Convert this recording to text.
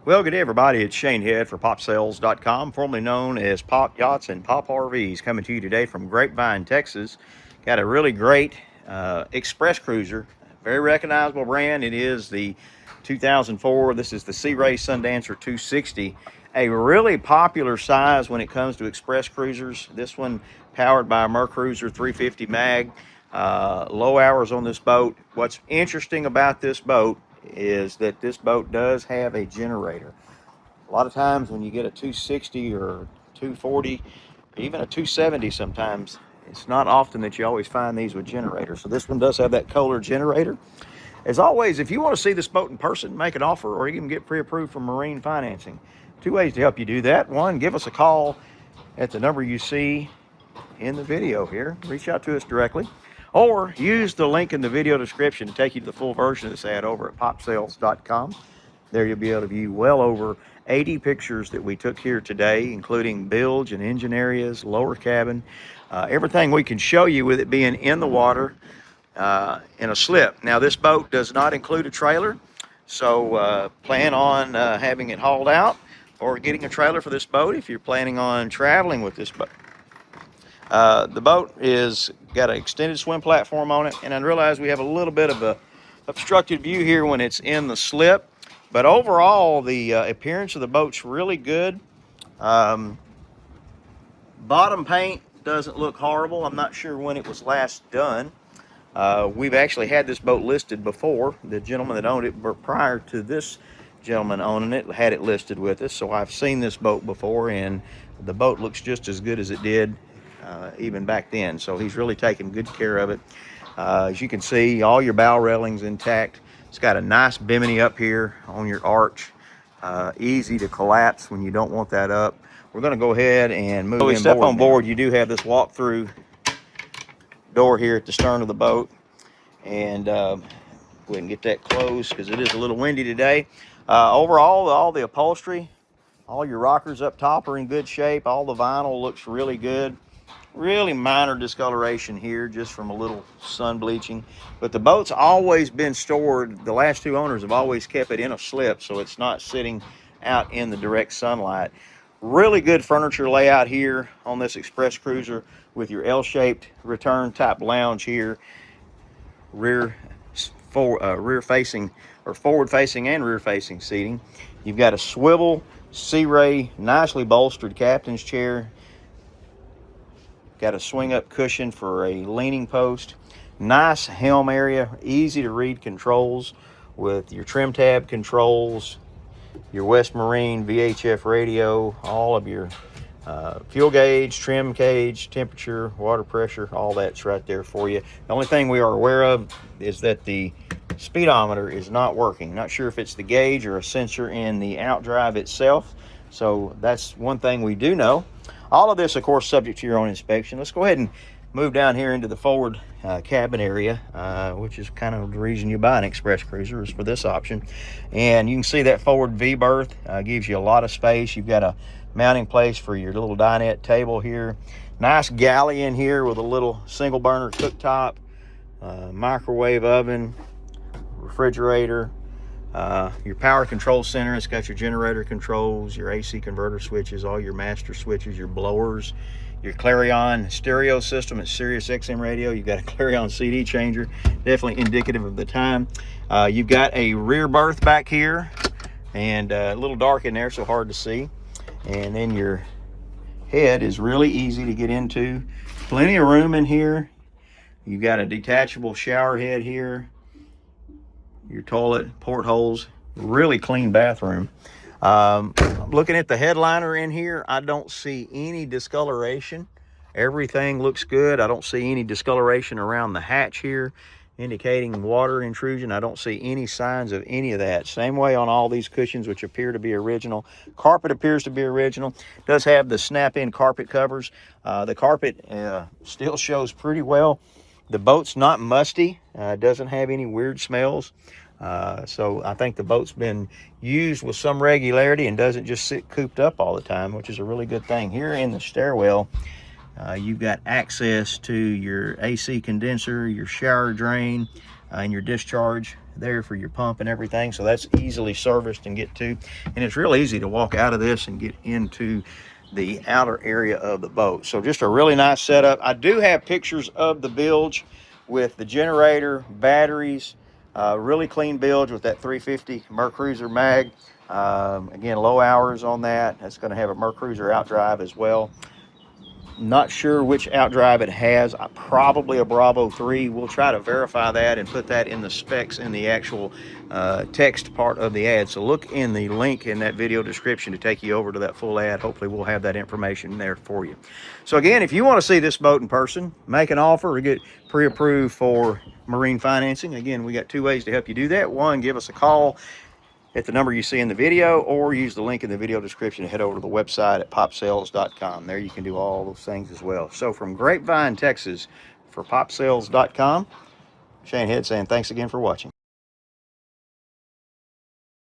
Well, good day, everybody. It's Shane Head for PopSales.com, formerly known as Pop Yachts and Pop RVs, coming to you today from Grapevine, Texas. Got a really great express cruiser, very recognizable brand. It is the 2004. This is the Sea Ray Sundancer 260, a really popular size when it comes to express cruisers. This one powered by a Mercruiser 350 mag. Low hours on this boat. What's interesting about this boat is that this boat does have a generator. A lot of times when you get a 260 or 240, even a 270 sometimes, it's not often that you always find these with generators. So this one does have that Kohler generator. As always, if you want to see this boat in person, make an offer, or you can get pre-approved for marine financing. Two ways to help you do that. One, give us a call at the number you see in the video here. Reach out to us directly. Or use the link in the video description to take you to the full version of this ad over at popsales.com. There you'll be able to view well over 80 pictures that we took here today, including bilge and engine areas, lower cabin, everything we can show you with it being in the water in a slip. Now, this boat does not include a trailer, so plan on having it hauled out or getting a trailer for this boat if you're planning on traveling with this boat. The boat is got an extended swim platform on it, and I realize we have a little bit of a obstructed view here when it's in the slip, but overall the appearance of the boat's really good. Bottom paint doesn't look horrible. I'm not sure when it was last done. We've actually had this boat listed before. The gentleman that owned it prior to this gentleman owning it had it listed with us, so I've seen this boat before, and the boat looks just as good as it did even back then. So he's really taken good care of it. As you can see, all your bow railings intact. It's got a nice bimini up here on your arch. Easy to collapse when you don't want that up. We're going to go ahead and move in. So we step on board, you do have this walk-through door here at the stern of the boat, and go ahead and get that closed because it is a little windy today. Overall, all the upholstery, all your rockers up top are in good shape. All the vinyl looks really good. Really minor discoloration here just from a little sun bleaching, but the boat's always been stored. The last two owners have always kept it in a slip, so it's not sitting out in the direct sunlight. Really good furniture layout here on this express cruiser with your L-shaped return type lounge here, rear facing or forward facing and rear facing seating. You've got a swivel Sea Ray nicely bolstered captain's chair. Got a swing up cushion for a leaning post. Nice helm area, easy to read controls with your trim tab controls, your West Marine VHF radio, all of your fuel gauge, trim gauge, temperature, water pressure, all that's right there for you. The only thing we are aware of is that the speedometer is not working. Not sure if it's the gauge or a sensor in the outdrive itself. So that's one thing we do know. All of this, of course, subject to your own inspection. Let's go ahead and move down here into the forward cabin area, which is kind of the reason you buy an express cruiser is for this option. And you can see that forward V berth gives you a lot of space. You've got a mounting place for your little dinette table here. Nice galley in here with a little single burner cooktop, microwave oven, refrigerator. Your power control center, it's got your generator controls, your AC converter switches, all your master switches, your blowers, your Clarion stereo system, it's Sirius XM radio. You've got a Clarion CD changer, definitely indicative of the time. You've got a rear berth back here, and a little dark in there, so hard to see. And then your head is really easy to get into. Plenty of room in here. You've got a detachable shower head here. Your toilet, portholes, really clean bathroom. Looking at the headliner in here, I don't see any discoloration. Everything looks good. I don't see any discoloration around the hatch here, indicating water intrusion. I don't see any signs of any of that. Same way on all these cushions, which appear to be original. Carpet appears to be original. It does have the snap-in carpet covers. The carpet still shows pretty well. The boat's not musty. Doesn't have any weird smells. So I think the boat's been used with some regularity and doesn't just sit cooped up all the time, which is a really good thing. Here in the stairwell, you've got access to your AC condenser, your shower drain, and your discharge there for your pump and everything, so that's easily serviced and get to. And it's real easy to walk out of this and get into the outer area of the boat. So just a really nice setup. I do have pictures of the bilge with the generator, batteries, really clean bilge with that 350 Mercruiser mag. Again, low hours on that. That's going to have a Mercruiser outdrive as well. Not sure which outdrive it has. Probably a Bravo 3. We'll try to verify that and put that in the specs in the actual text part of the ad. So look in the link in that video description to take you over to that full ad. Hopefully we'll have that information there for you. So again, if you want to see this boat in person, make an offer or get pre-approved for marine financing. Again, we got two ways to help you do that. One, give us a call at the number you see in the video, or use the link in the video description to head over to the website at popsales.com. There you can do all those things as well. So from Grapevine, Texas, for popsales.com, Shane Head saying thanks again for watching.